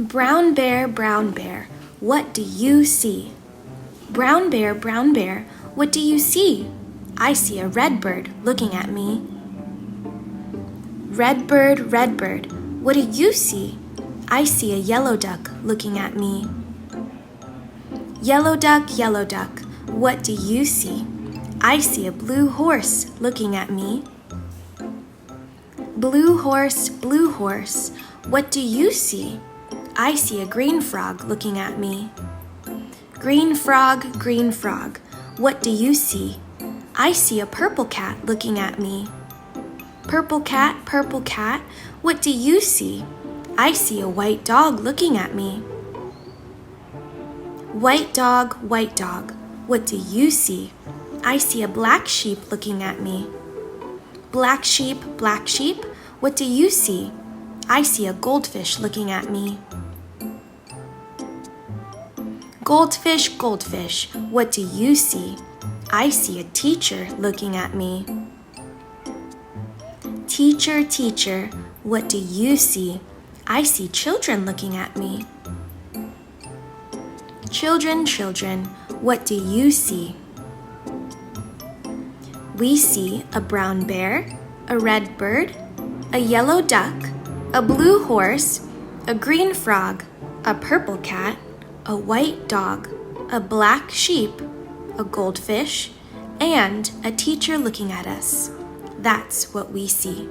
Brown bear, what do you see? Brown bear, what do you see? I see a red bird looking at me. Red bird, what do you see? I see a yellow duck looking at me. Yellow duck, what do you see? I see a blue horse looking at me. Blue horse, what do you see? I see a green frog looking at me. Green frog, what do you see? I see a purple cat looking at me. Purple cat, what do you see? I see a white dog looking at me. White dog, what do you see? I see a black sheep looking at me. Black sheep, what do you see? I see a goldfish looking at me. Goldfish, what do you see? I see a teacher looking at me. Teacher, what do you see? I see children looking at me. Children, what do you see? We see a brown bear, a red bird, a yellow duck, a blue horse, a green frog, a purple cat, a white dog, a black sheep, a goldfish, and a teacher looking at us. That's what we see.